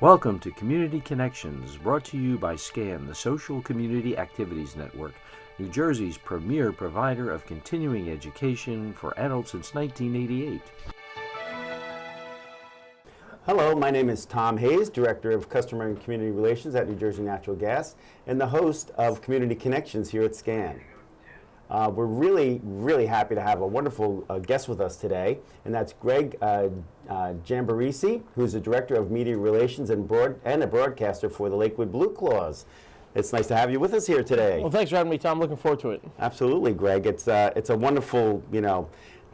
Welcome to Community Connections, brought to you by SCAN, the Social Community Activities Network, New Jersey's premier provider of continuing education for adults since 1988. Hello, my name is Tom Hayes, Director of Customer and Community Relations at New Jersey Natural Gas, and the host of Community Connections here at SCAN. We're really happy to have a wonderful guest with us today, and that's Greg Giombarrese, who's the Director of Media Relations and a broadcaster for the Lakewood BlueClaws. It's nice to have you with us here today. Well, thanks for having me, Tom. Looking forward to it. Absolutely, Greg. It's a wonderful,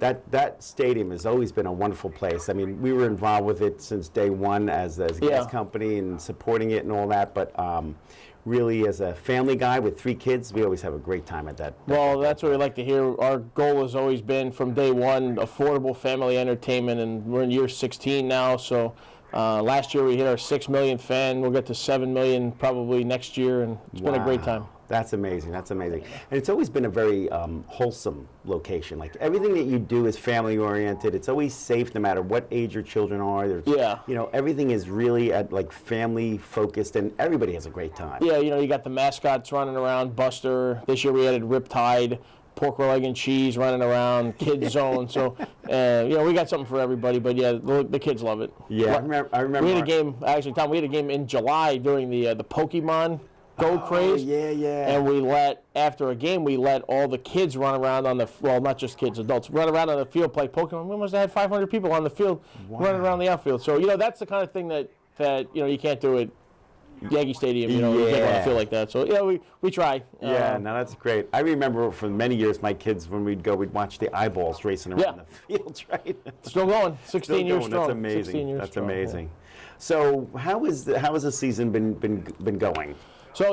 that stadium has always been a wonderful place. I mean, we were involved with it since day one as a gas company and supporting it and all that, but really, as a family guy with 3 kids, we always have a great time at that. Well, that's what we like to hear. Our goal has always been, from day one, affordable family entertainment, and we're in year 16 now. So last year we hit our 6 millionth fan. We'll get to 7 million probably next year, and it's been a great time. That's amazing. That's amazing. And it's always been a very wholesome location. Like, everything that you do is family oriented. It's always safe no matter what age your children are. Everything is really family focused, and everybody has a great time. Yeah, you got the mascots running around, Buster. This year we added Riptide, pork roll, egg and cheese running around, kids zone. So, we got something for everybody. But yeah, the kids love it. Yeah, I remember. We had a game, actually, Tom. We had a game in July during the Pokemon Go craze. Yeah. And after a game, we let all the kids run around on not just kids, adults, run around on the field, play Pokemon. We must have had 500 people on the field running around the outfield. So, that's the kind of thing that you can't do at Yankee Stadium, you can't want to feel like that. So, we try. Yeah, no, that's great. I remember for many years, my kids, when we'd watch the eyeballs racing around the fields, right? Still going, 16 years strong. That's amazing. That's amazing. So, how has the season been going? So,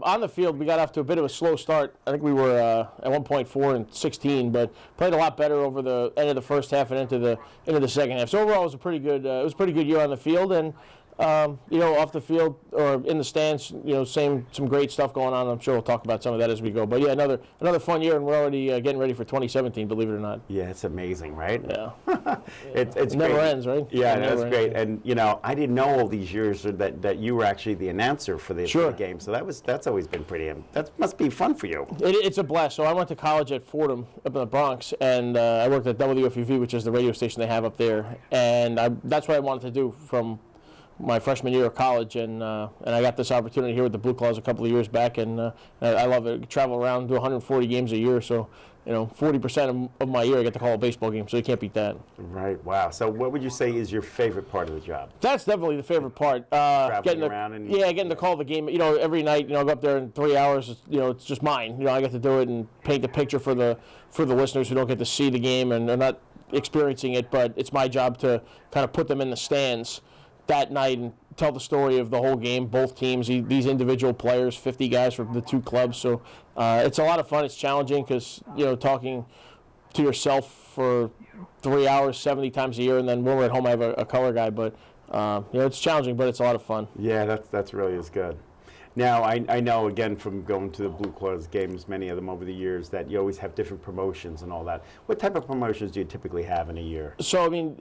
on the field, we got off to a bit of a slow start. I think we were at 1.4 and 16, but played a lot better over the end of the first half and into the second half. So overall, it was a pretty good year on the field, and off the field or in the stands, some great stuff going on. I'm sure we'll talk about some of that as we go. But yeah, another fun year, and we're already getting ready for 2017. Believe it or not. Yeah, it's amazing, right? Yeah. It never ends, right? Yeah, that's great. And I didn't know all these years that you were actually the announcer for the game. So that's always been that must be fun for you. It's a blast. So I went to college at Fordham up in the Bronx, and I worked at WFUV, which is the radio station they have up there, and that's what I wanted to do from my freshman year of college, and I got this opportunity here with the BlueClaws a couple of years back, and I love it. Travel around, do 140 games a year, so 40% of my year I get to call a baseball game, so you can't beat that. Right. Wow. So what would you say is your favorite part of the job? That's definitely the favorite part. Traveling around getting to call the game. Every night. I go up there in 3 hours. It's just mine. I get to do it and paint the picture for the listeners who don't get to see the game and are not experiencing it. But it's my job to kind of put them in the stands that night and tell the story of the whole game, both teams, these individual players, 50 guys from the 2 clubs. So it's a lot of fun. It's challenging because, talking to yourself for 3 hours, 70 times a year, and then when we're at home, I have a color guy. But, it's challenging, but it's a lot of fun. Yeah, that's really is good. Now, I know, again, from going to the BlueClaws games, many of them over the years, that you always have different promotions and all that. What type of promotions do you typically have in a year? So,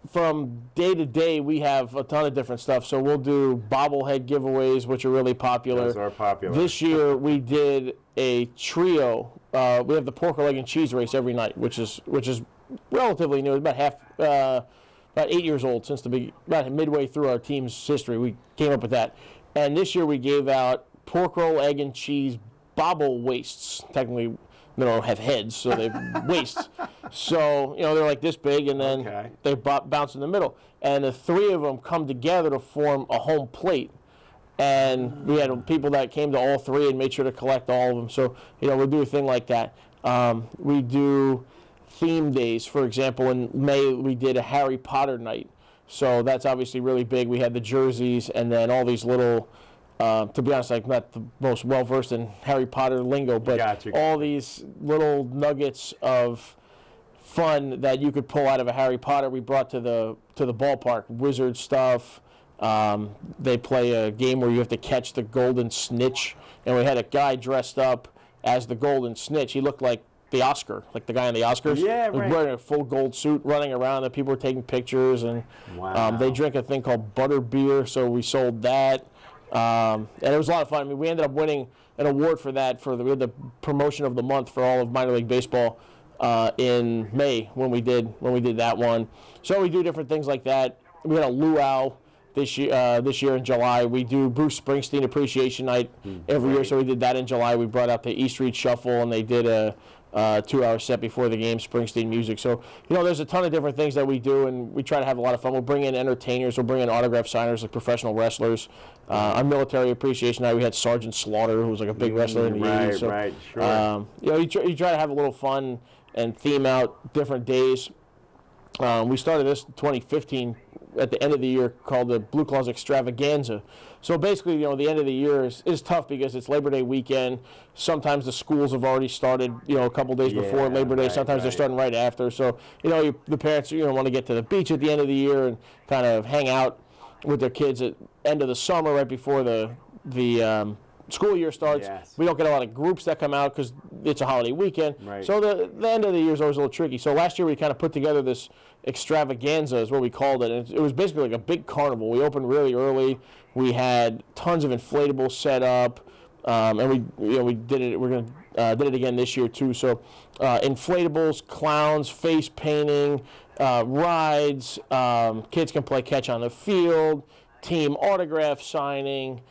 from day to day, we have a ton of different stuff. So we'll do bobblehead giveaways, which are really popular. Those are popular. This year we did a trio. We have the pork roll, egg and cheese race every night, which is relatively new. It's about 8 years old about midway through our team's history. We came up with that, and this year we gave out pork roll, egg and cheese bobble waists. Technically, they don't have heads, so they waists. So, they're like this big, and then they bounce in the middle. And the 3 of them come together to form a home plate. And we had people that came to all 3 and made sure to collect all of them. So, we'll do a thing like that. We do theme days. For example, in May, we did a Harry Potter night. So that's obviously really big. We had the jerseys and then all these little... to be honest, I'm not the most well-versed in Harry Potter lingo, but all these little nuggets of fun that you could pull out of a Harry Potter we brought to the ballpark. Wizard stuff. They play a game where you have to catch the golden snitch, and we had a guy dressed up as the golden snitch. He looked like the Oscar, like the guy in the Oscars. Yeah, He was right. wearing a full gold suit, running around, and people were taking pictures. And Wow. they drink a thing called butter beer, so we sold that. And it was a lot of fun. I mean, we ended up winning an award for that. We had the promotion of the month for all of minor league baseball in May when we did that one. So we do different things like that. We had a luau this year in July. We do Bruce Springsteen Appreciation Night every year, so we did that in July. We brought out the East Street Shuffle, and they did a 2-hour set before the game, Springsteen music. So, there's a ton of different things that we do, and we try to have a lot of fun. We'll bring in entertainers. We'll bring in autograph signers like professional wrestlers. On Military Appreciation Night, we had Sergeant Slaughter, who was like a big wrestler in the 80s. So, right, sure. you try to have a little fun and theme out different days. We started this in 2015 at the end of the year called the BlueClaws Extravaganza. So basically, the end of the year is tough because it's Labor Day weekend. Sometimes the schools have already started, a couple days before Labor Day. Sometimes they're starting right after. So, the parents, want to get to the beach at the end of the year and kind of hang out with their kids at end of the summer right before the school year starts. Yes. We don't get a lot of groups that come out because it's a holiday weekend. Right. So the end of the year is always a little tricky. So last year we kind of put together this extravaganza is what we called it. And it was basically like a big carnival. We opened really early. We had tons of inflatables set up, and we did it. We're gonna did it again this year too. So inflatables, clowns, face painting, rides. Kids can play catch on the field. Team autograph signing.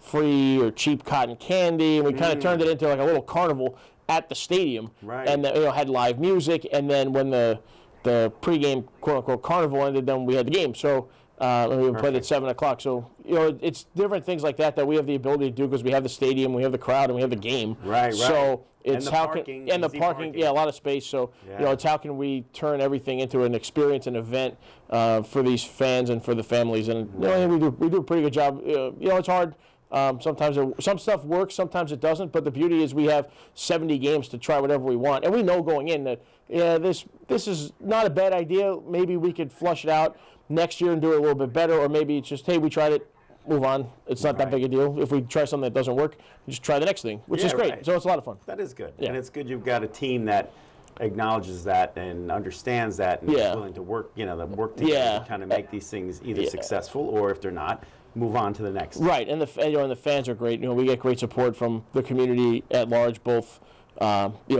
Free or cheap cotton candy, and we kind of turned it into like a little carnival at the stadium. Right. And had live music, and then when the pregame quote unquote carnival ended, then we had the game. So we played at 7 o'clock. So it's different things like that we have the ability to do because we have the stadium, we have the crowd, and we have the game. Right. So it's And the how parking, can and the easy parking, parking. yeah, a lot of space. So it's how can we turn everything into an experience, an event for these fans and for the families, and I think we do a pretty good job. It's hard. Sometimes some stuff works, sometimes it doesn't. But the beauty is we have 70 games to try whatever we want, and we know going in that this is not a bad idea. Maybe we could flush it out next year and do it a little bit better, or maybe it's just, hey, we tried it, move on. It's not that big a deal. If we try something that doesn't work, we just try the next thing, which is great. Right. So it's a lot of fun. That is good. Yeah. And it's good you've got a team that acknowledges that and understands that and is willing to work, work together to kind of make these things either successful or if they're not, move on to the next. Right, and the fans are great. We get great support from the community at large, both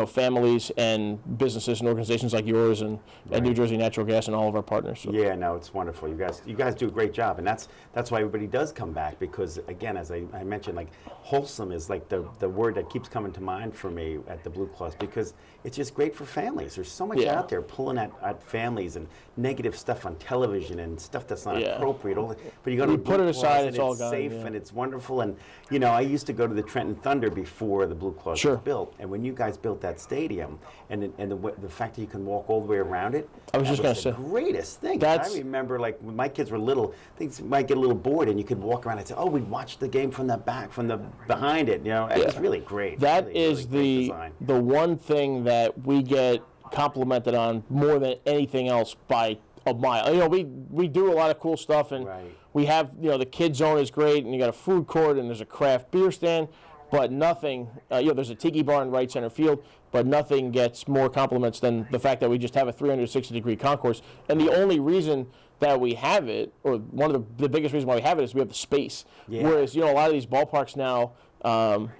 families and businesses and organizations like yours and New Jersey Natural Gas and all of our partners. So. Yeah, no, it's wonderful. You guys do a great job, and that's why everybody does come back because, again, as I mentioned, like wholesome is like the word that keeps coming to mind for me at the BlueClaws because it's just great for families. There's so much out there pulling at families and negative stuff on television and stuff that's not appropriate. But you go to put it aside, it's all gone. safe and it's wonderful. And I used to go to the Trenton Thunder before the BlueClaws was built, and when you guys built that stadium and the fact that you can walk all the way around it, I was just going to say, the greatest thing. I remember, like when my kids were little, things might get a little bored, and you could walk around and say, "Oh, we'd watch the game from the back, from the behind it." It was really great. That really, is really great the one thing that we get complimented on more than anything else by a mile. We do a lot of cool stuff, and we have the kid zone is great, and you got a food court, and there's a craft beer stand. But nothing, there's a tiki bar in right center field, but nothing gets more compliments than the fact that we just have a 360-degree concourse. And the only reason that we have it, or one of the biggest reasons why we have it, is we have the space. Yeah. Whereas, a lot of these ballparks now,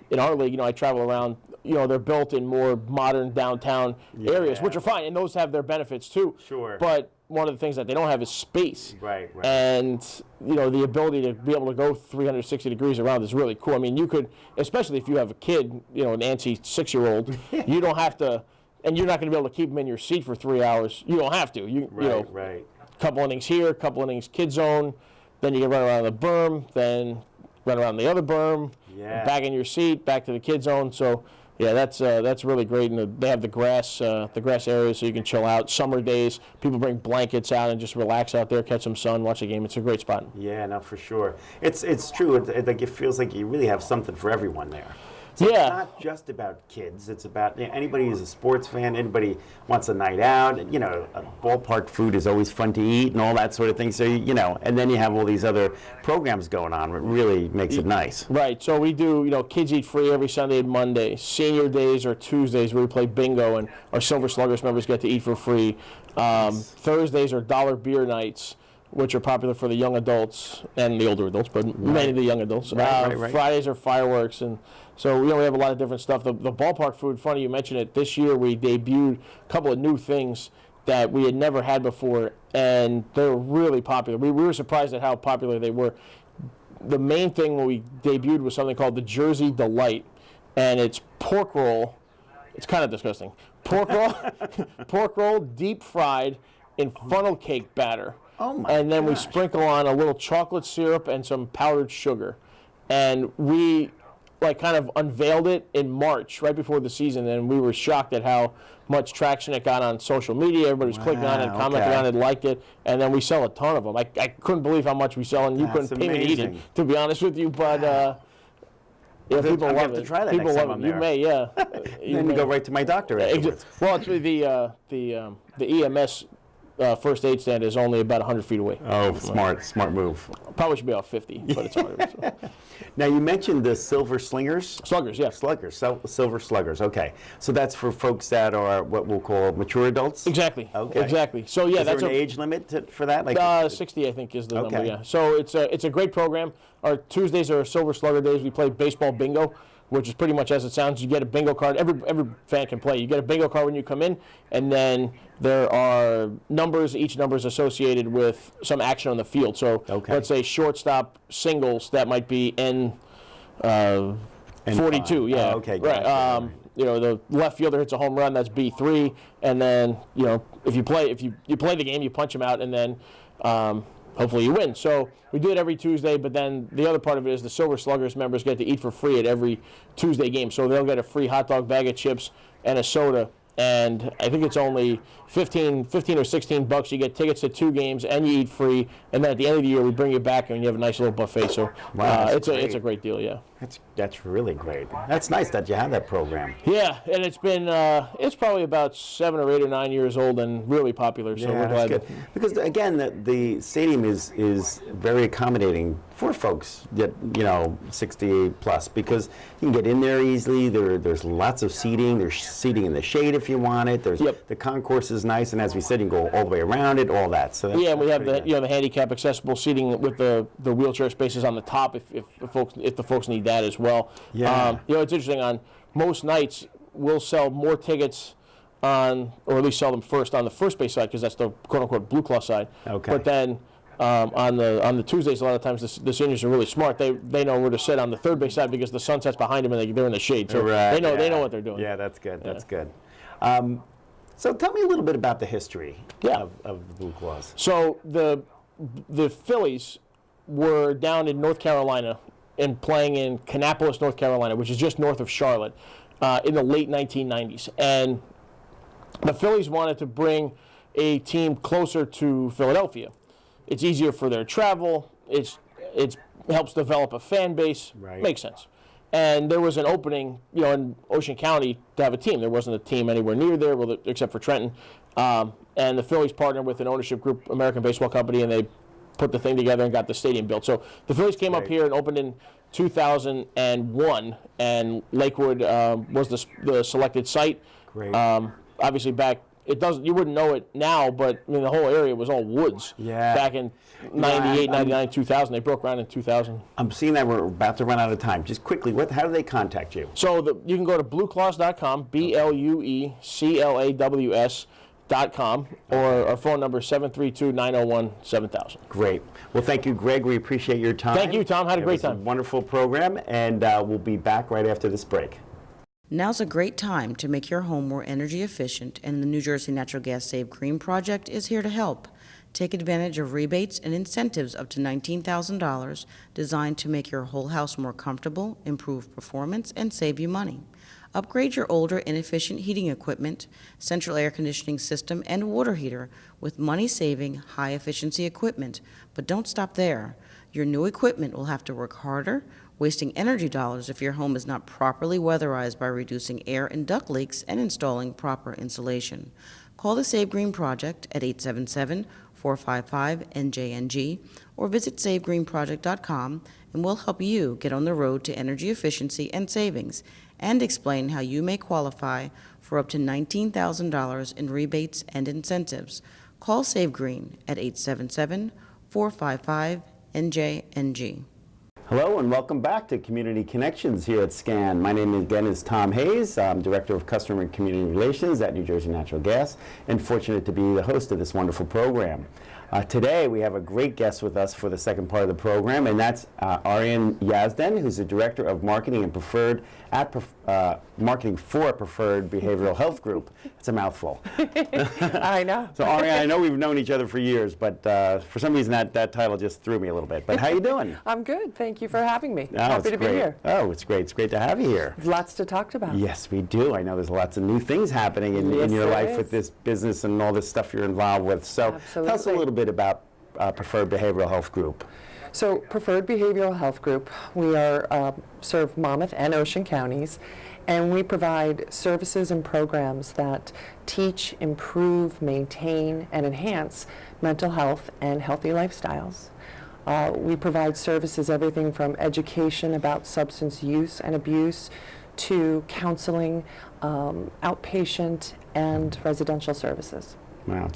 in our league, I travel around, they're built in more modern downtown areas, which are fine, and those have their benefits too. Sure. But one of the things that they don't have is space. Right. And, the ability to be able to go 360 degrees around is really cool. I mean, you could, especially if you have a kid, an antsy 6-year-old, you don't have to, and you're not going to be able to keep them in your seat for 3 hours. You don't have to. Right. Couple innings here, couple innings kid zone, then you can run around the berm, then run around the other berm, back in your seat, back to the kid zone. So, yeah, that's really great. And they have the grass area so you can chill out. Summer days, people bring blankets out and just relax out there, catch some sun, watch a game. It's a great spot. Yeah, no, for sure. It's true. It feels like you really have something for everyone there. So Yeah. it's not just about kids. It's about anybody who's a sports fan, anybody wants a night out. A ballpark food is always fun to eat and all that sort of thing. So, and then you have all these other programs going on. It really makes it nice. Right. So we do, kids eat free every Sunday and Monday. Senior days are Tuesdays where we play bingo and our Silver Sluggers members get to eat for free. Thursdays are dollar beer nights, which are popular for the young adults and the older adults, but mainly the young adults. Right. Fridays are fireworks, and so we have a lot of different stuff. The ballpark food, funny you mentioned it, this year we debuted a couple of new things that we had never had before, and they're really popular. We were surprised at how popular they were. The main thing when we debuted was something called the Jersey Delight, and it's pork roll. It's kind of disgusting. Pork roll deep fried in funnel cake batter. Oh my And then we gosh. sprinkle on a little chocolate syrup and some powdered sugar. And we kind of unveiled it in March, right before the season, and we were shocked at how much traction it got on social media. Everybody's clicking on it, commenting on it, liked it, and then we sell a ton of them. I couldn't believe how much we sell, and you That's couldn't pay me to eat it, amazing. to be honest with you, but people I'm gonna love have it. to try that People next time love I'm it. You there. may, yeah. Then you go right to my doctor afterwards. Well, it's the EMS first aid stand is only about 100 feet away. Oh, smart move. Probably should be about 50, but it's 100. So. Now, you mentioned the silver slingers. Sluggers, yeah. Silver sluggers, okay. So that's for folks that are what we'll call mature adults? Exactly. Okay. Exactly. So yeah, Is that's there an age limit for that? 60, I think, is the number. Okay. Yeah. So it's a great program. Our Tuesdays are Silver Slugger days. We play baseball bingo, which is pretty much as it sounds. You get a bingo card. Every fan can play. You get a bingo card when you come in, and then there are numbers. Each number is associated with some action on the field. So let's say shortstop singles, that might be N 42. Yeah. Oh, okay. Right. Gotcha. The left fielder hits a home run. That's B3. And then if you play the game, you punch them out, and then hopefully you win. So we do it every Tuesday, but then the other part of it is the Silver Sluggers members get to eat for free at every Tuesday game. So they'll get a free hot dog, bag of chips, and a soda. And I think it's only 15 or 16 bucks. You get tickets to 2 games, and you eat free. And then at the end of the year, we bring you back, and you have a nice little buffet. So it's a great deal, yeah. That's really great. That's nice that you have that program. Yeah, and it's been it's probably about 7 or 8 or 9 years old and really popular. So we're glad. Good. Because again, the stadium is very accommodating for folks that 68 plus, because you can get in there easily. There's lots of seating. There's seating in the shade if you want it. The concourse is nice, and as we said, you can go all the way around it, all that. So and we have the handicap accessible seating with the wheelchair spaces on the top if the folks need that as well. Yeah. It's interesting. On most nights, we'll sell more tickets on, or at least sell them first on the first base side, because that's the quote unquote blue claw side. Okay. But then on the Tuesdays, a lot of times the seniors are really smart. They know where to sit on the third base side because the sun sets behind them and they're in the shade. So they know what they're doing. Yeah, that's good. That's good. So tell me a little bit about the history of the Blue Claws. So the Phillies were down in North Carolina and playing in Kannapolis, North Carolina, which is just north of Charlotte, in the late 1990s. And the Phillies wanted to bring a team closer to Philadelphia. It's easier for their travel. It helps develop a fan base. Right. Makes sense. And there was an opening, in Ocean County to have a team. There wasn't a team anywhere near there, except for Trenton. And the Phillies partnered with an ownership group, American Baseball Company, and they put the thing together and got the stadium built. So the Phillies came up here and opened in 2001, and Lakewood was the selected site. Great. Obviously, you wouldn't know it now, but the whole area was all woods. Yeah. Back in 98, 99, 2000. They broke ground in 2000. I'm seeing that we're about to run out of time. Just quickly, how do they contact you? So you can go to blueclaws.com, BLUECLAWS.com, or our phone number is 732-901-7000. Great. Well, thank you, Greg. We appreciate your time. Thank you, Tom. Had a great It was time. a wonderful program, and we'll be back right after this break. Now's a great time to make your home more energy efficient, and the New Jersey Natural Gas Save Green Project is here to help. Take advantage of rebates and incentives up to $19,000 designed to make your whole house more comfortable, improve performance, and save you money. Upgrade your older, inefficient heating equipment, central air conditioning system, and water heater with money-saving, high-efficiency equipment. But don't stop there. Your new equipment will have to work harder, wasting energy dollars if your home is not properly weatherized by reducing air and duct leaks and installing proper insulation. Call the Save Green Project at 877-455-NJNG or visit savegreenproject.com and we'll help you get on the road to energy efficiency and savings and explain how you may qualify for up to $19,000 in rebates and incentives. Call Save Green at 877-455-NJNG. Hello and welcome back to Community Connections here at SCAN. My name again is Tom Hayes. I'm Director of Customer and Community Relations at New Jersey Natural Gas and fortunate to be the host of this wonderful program. Today we have a great guest with us for the second part of the program, and that's Ariane Yazdan, who's the Director of Marketing and Marketing for Preferred Behavioral Health Group. It's a mouthful. I know. So Ariane, I know we've known each other for years, but for some reason that title just threw me a little bit. But how you doing? I'm good. Thank you for having me. Oh, Happy to be here. Oh, it's great. It's great to have you here. Lots to talk about. Yes, we do. I know there's lots of new things happening in Yes, your there life is. with this business and all this stuff you're involved with. So tell us a Absolutely. little bit about Preferred Behavioral Health Group. So, Preferred Behavioral Health Group, we are serve Monmouth and Ocean counties, and we provide services and programs that teach, improve, maintain, and enhance mental health and healthy lifestyles. We provide services, everything from education about substance use and abuse to counseling, outpatient, and residential services. Wow,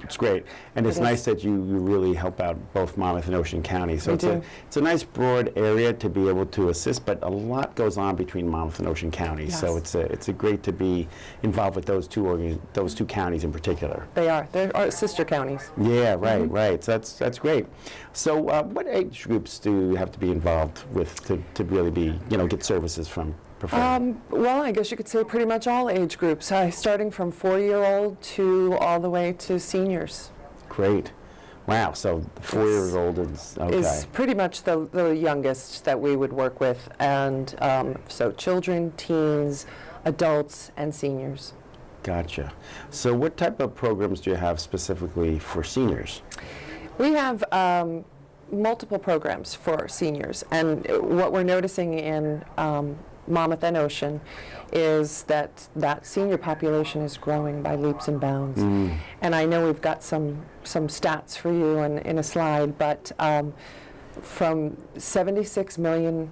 it's great. And it's It nice is. that you really help out both Monmouth and Ocean County. So We it's do. a nice broad area to be able to assist, but a lot goes on between Monmouth and Ocean County. So Yes. it's a great to be involved with those two counties in particular. They are. They're our sister counties. Yeah, right, right. So that's great. So what age groups do you have to be involved with to really be, get services from Preferred? Well, I guess you could say pretty much all age groups, starting from 4-year-old to all the way to seniors. Great. Wow, so 4-year-old is, okay. Is pretty much the youngest that we would work with, and so children, teens, adults, and seniors. Gotcha. So what type of programs do you have specifically for seniors? We have multiple programs for seniors, and what we're noticing in Monmouth and Ocean is that senior population is growing by leaps and bounds. And I know we've got some stats for you in a slide, but from 76 million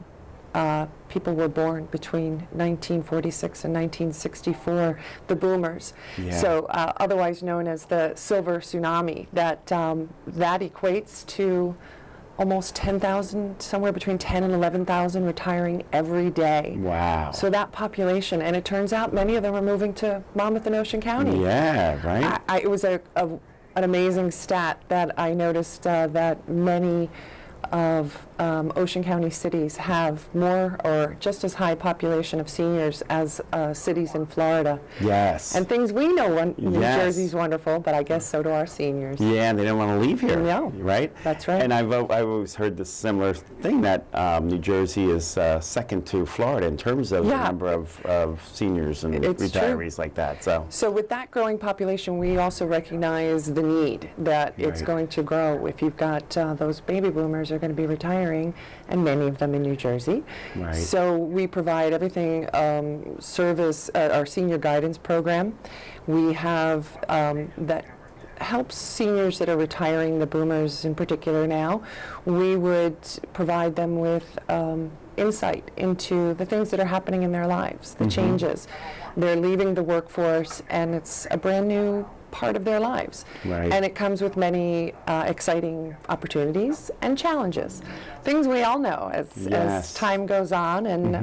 people were born between 1946 and 1964, the boomers. Yeah. So otherwise known as the silver tsunami, that equates to almost 10,000, somewhere between 10 and 11,000 retiring every day. Wow. So that population, and it turns out many of them are moving to Monmouth and Ocean County. Yeah, right? It was an amazing stat that I noticed that many of Ocean County cities have more or just as high population of seniors as cities in Florida. Yes. And things we know, New Yes. Jersey's wonderful, but I guess so do our seniors. Yeah, and they don't want to leave here. No. Right? That's right. And I've always heard this similar thing that New Jersey is second to Florida in terms of the Yeah. number of seniors and It's true. retirees like that. So with that growing population, we also recognize the need that it's Right. going to grow. If you've got those baby boomers are going to be retiring, and many of them in New Jersey. Right. So we provide everything, service, our senior guidance program. We have that helps seniors that are retiring, the boomers in particular now. We would provide them with insight into the things that are happening in their lives, the changes. They're leaving the workforce, and it's a brand new part of their lives. Right. And it comes with many exciting opportunities and challenges. Things we all know as Yes. time goes on and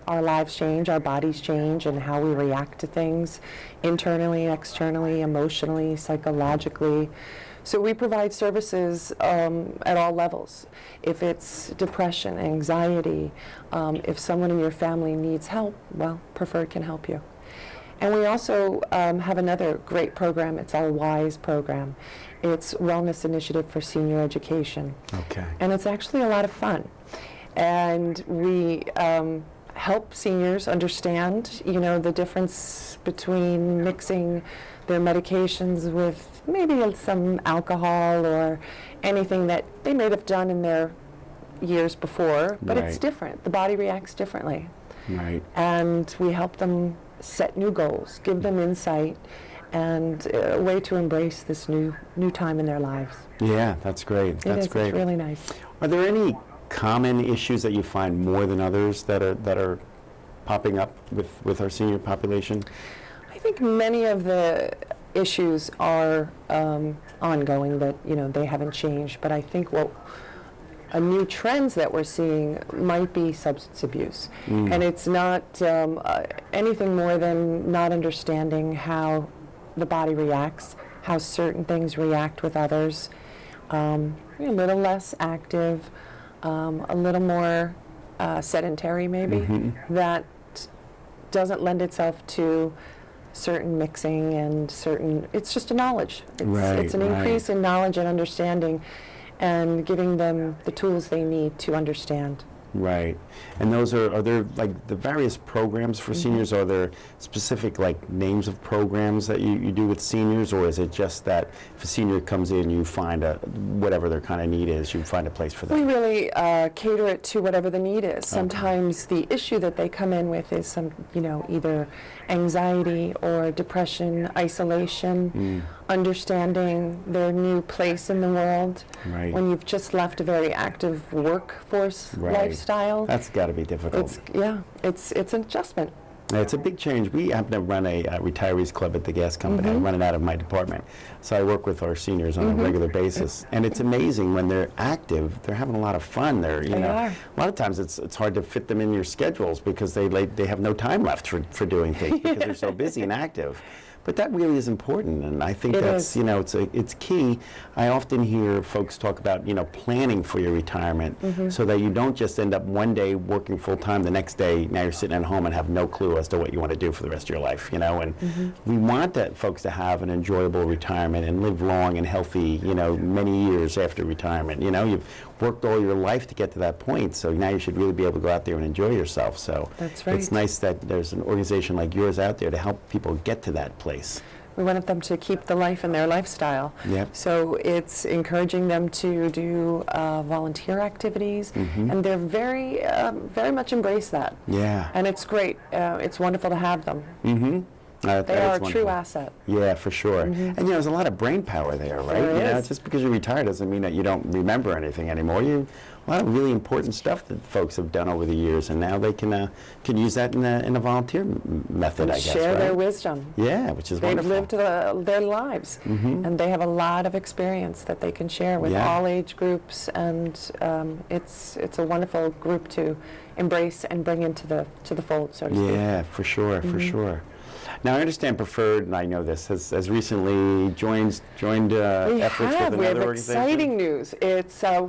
our lives change, our bodies change, and how we react to things internally, externally, emotionally, psychologically. So we provide services at all levels. If it's depression, anxiety, if someone in your family needs help, well, Preferred can help you. And we also have another great program. It's our WISE program. It's Wellness Initiative for Senior Education. okay. And it's actually a lot of fun. And we help seniors understand, the difference between mixing their medications with maybe some alcohol or anything that they may have done in their years before, but it's Right. different. The body reacts differently. Right. And we help them set new goals, give them insight, and a way to embrace this new time in their lives. Yeah, that's great. That's great. It's really nice. Are there any common issues that you find more than others that are popping up with our senior population? I think many of the issues are ongoing, that they haven't changed. But I think a new trends that we're seeing might be substance abuse, and it's not anything more than not understanding how the body reacts, how certain things react with others. A little less active, a little more sedentary, maybe. That doesn't lend itself to certain mixing and certain, it's just a knowledge. It's an increase in knowledge and understanding, and giving them the tools they need to understand. Right. And those are there like the various programs for seniors? Are there specific like names of programs that you do with seniors, or is it just that if a senior comes in, you find whatever their kind of need is, you find a place for them? We really cater it to whatever the need is. Sometimes the issue that they come in with is either anxiety or depression, isolation, understanding their new place in the world. Right. When you've just left a very active workforce lifestyle. That's got to be difficult. It's an adjustment. It's a big change. We happen to run a retirees club at the gas company. I run it out of my department. So I work with our seniors on a regular basis. And it's amazing when they're active, they're having a lot of fun. They are. A lot of times it's hard to fit them in your schedules because they have no time left for doing things because they're so busy and active. But that really is important, and I think that's it's key. I often hear folks talk about planning for your retirement, so that you don't just end up one day working full time, the next day now you're sitting at home and have no clue as to what you want to do for the rest of your life. And we want that folks to have an enjoyable retirement and live long and healthy. Many years after retirement. You've worked all your life to get to that point, so now you should really be able to go out there and enjoy yourself. So that's right. It's nice that there's an organization like yours out there to help people get to that place. We want them to keep the life in their lifestyle. Yep. So it's encouraging them to do volunteer activities, and they're very much embrace that. Yeah. And it's great. It's wonderful to have them. They are a true asset. Yeah, for sure. And there's a lot of brain power there, right? There is. Just because you're retired doesn't mean that you don't remember anything anymore. A lot of really important stuff that folks have done over the years, and now they can use that in a volunteer method, I guess. Share right? their wisdom. Yeah, which is They've wonderful. lived their lives, and they have a lot of experience that they can share with all age groups, and it's a wonderful group to embrace and bring into the fold, so to speak. Yeah, for sure, for sure. Now, I understand Preferred, and I know this, has recently joined efforts with another organization. We have exciting news.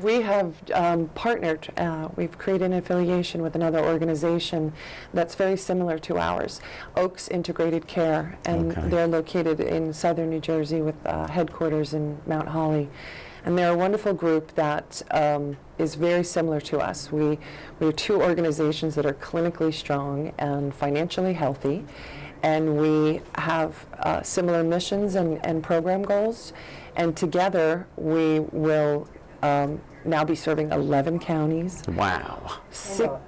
We have partnered. We've created an affiliation with another organization that's very similar to ours, Oaks Integrated Care, and they're located in southern New Jersey with headquarters in Mount Holly. And they're a wonderful group that is very similar to us. We're two organizations that are clinically strong and financially healthy. And we have similar missions and program goals. And together, we will now be serving 11 counties. Wow.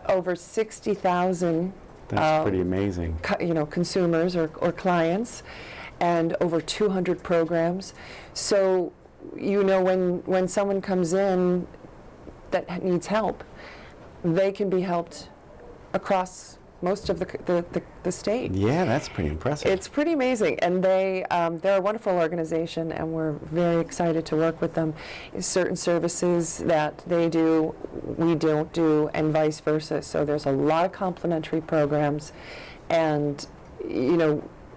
Over 60,000 That's pretty amazing. Consumers or clients, and over 200 programs. So, when someone comes in that needs help, they can be helped across most of the state. Yeah, that's pretty impressive. It's pretty amazing, and they're a wonderful organization, and we're very excited to work with them. Certain services that they do, we don't do, and vice versa. So there's a lot of complementary programs, and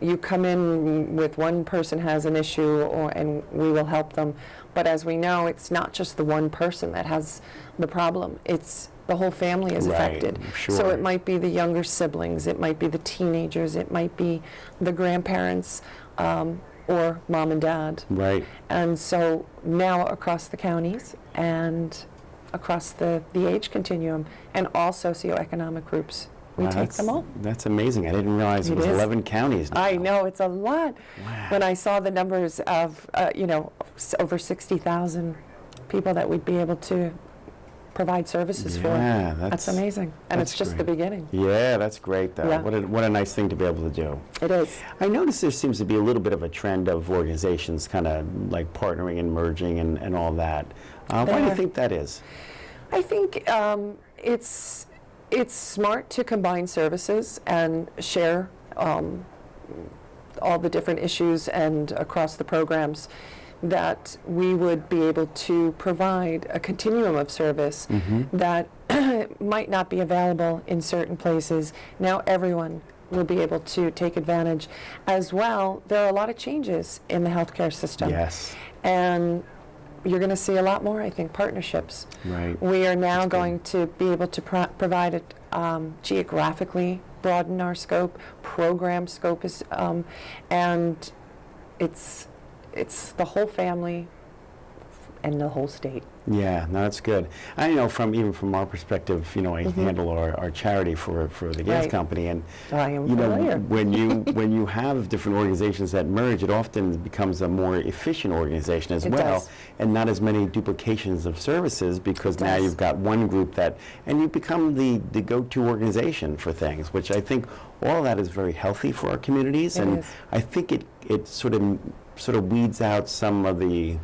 you come in with one person has an issue, and we will help them. But as we know, it's not just the one person that has the problem. It's the whole family is affected. Sure. So it might be the younger siblings, it might be the teenagers, it might be the grandparents, or mom and dad. Right. And so now across the counties and across the age continuum and all socioeconomic groups, we take them all. That's amazing. I didn't realize it was 11 counties now. I know, it's a lot. Wow. When I saw the numbers of, over 60,000 people that we'd be able to provide services for. Yeah, That's amazing. And that's it's just the great. beginning. Yeah, that's great, though. Yeah. What a nice thing to be able to do. It is. I notice there seems to be a little bit of a trend of organizations kind of like partnering and merging and all that. Why do you There. think that is? I think it's smart to combine services and share all the different issues and across the programs, that we would be able to provide a continuum of service that might not be available in certain places. Now everyone will be able to take advantage. As well, there are a lot of changes in the healthcare system. Yes. And you're going to see a lot more, I think, partnerships. Right. We are now That's good. going to be able to provide it geographically, broaden our scope, program scope is, and it's the whole family and the whole state. Yeah, no, that's good. I know even from our perspective, I handle our charity for the gas Right. company, and I am you know, familiar. when you have different organizations that merge, it often becomes a more efficient organization as It well, does. and not as many duplications of services, because now does. you've got one group and you become the go-to organization for things, which I think all that is very healthy for our communities, It and is. I think it sort of weeds out some of the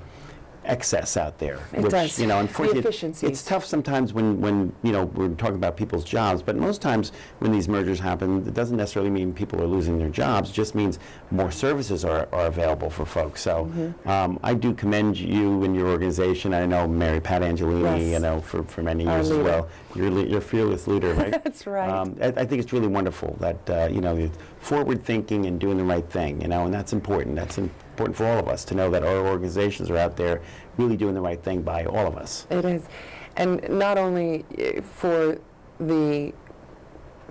excess out there. It which, does. The unfortunately, efficiencies. it's tough sometimes when we're talking about people's jobs, but most times when these mergers happen, it doesn't necessarily mean people are losing their jobs. It just means more services are available for folks. So I do commend you and your organization. I know Mary Pat Angelini, Yes. for many Our years as leader. well. You're a fearless leader, right? That's right. I think it's really wonderful that you're forward thinking and doing the right thing, and that's important. That's important for all of us to know that our organizations are out there really doing the right thing by all of us. It is. And not only for the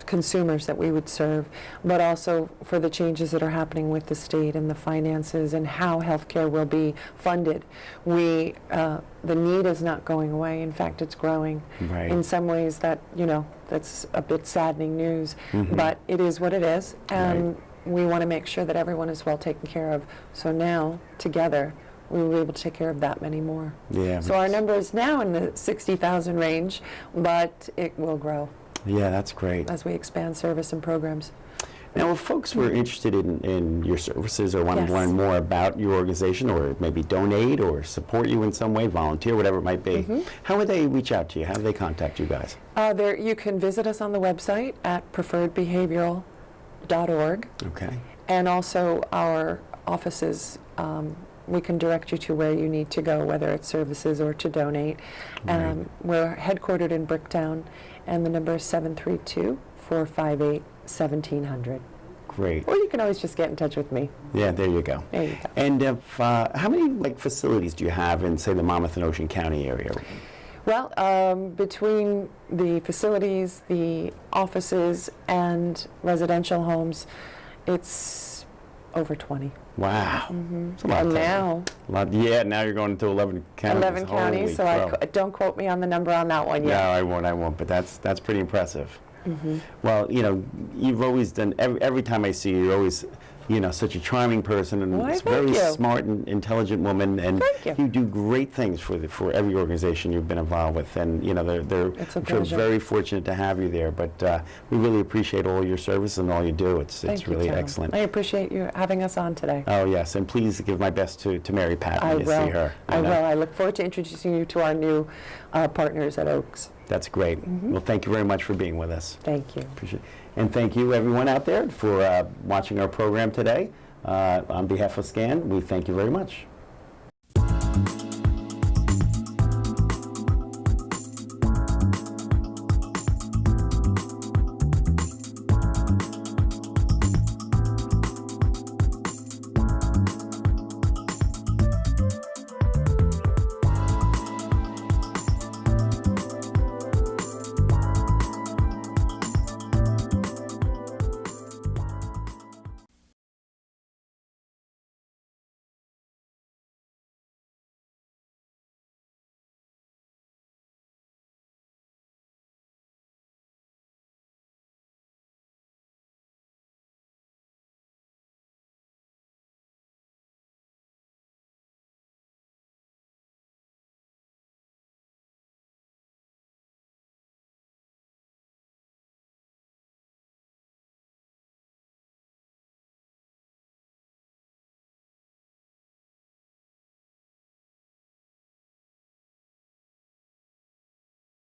consumers that we would serve, but also for the changes that are happening with the state and the finances and how healthcare will be funded. The need is not going away. In fact, it's growing. Right. In some ways that's a bit saddening news, but it is what it is. And we want to make sure that everyone is well taken care of. So now, together, we will be able to take care of that many more. Yeah. So our number is now in the 60,000 range, but it will grow Yeah, that's great. as we expand service and programs. Now, if folks were interested in your services or wanted to Yes. learn more about your organization, or maybe donate or support you in some way, volunteer, whatever it might be, how would they reach out to you? How do they contact you guys? You can visit us on the website at preferredbehavioral.org, Okay. and also our offices. We can direct you to where you need to go, whether it's services or to donate. Right. We're headquartered in Bricktown, and the number is 732-458-1700. Great. Or you can always just get in touch with me. Yeah, there you go. There you go. And how many facilities do you have in, say, the Monmouth and Ocean County area? Well, between the facilities, the offices, and residential homes, it's over 20. Wow. It's a lot And of now, yeah, now you're going into 11 counties. 11 counties, so Holy crow. don't quote me on the number on that one No, yet. I won't, but that's pretty impressive. Well, you've always done, every time I see you, you're always, such a charming person, and Why, a thank very you. smart and intelligent woman, and Thank you. do great things for every organization you've been involved with, and they're It's a I'm sure pleasure. very fortunate to have you there, but we really appreciate all your service and all you do. It's Thank you, really Tom. excellent. I appreciate you having us on today. Oh, yes, and please give my best to Mary Pat I when you will. see her. I will. I look forward to introducing you to our new partners at Oaks. That's great. Well, thank you very much for being with us. Thank you. Appreciate it. And thank you, everyone out there, for watching our program today. On behalf of SCAN, we thank you very much.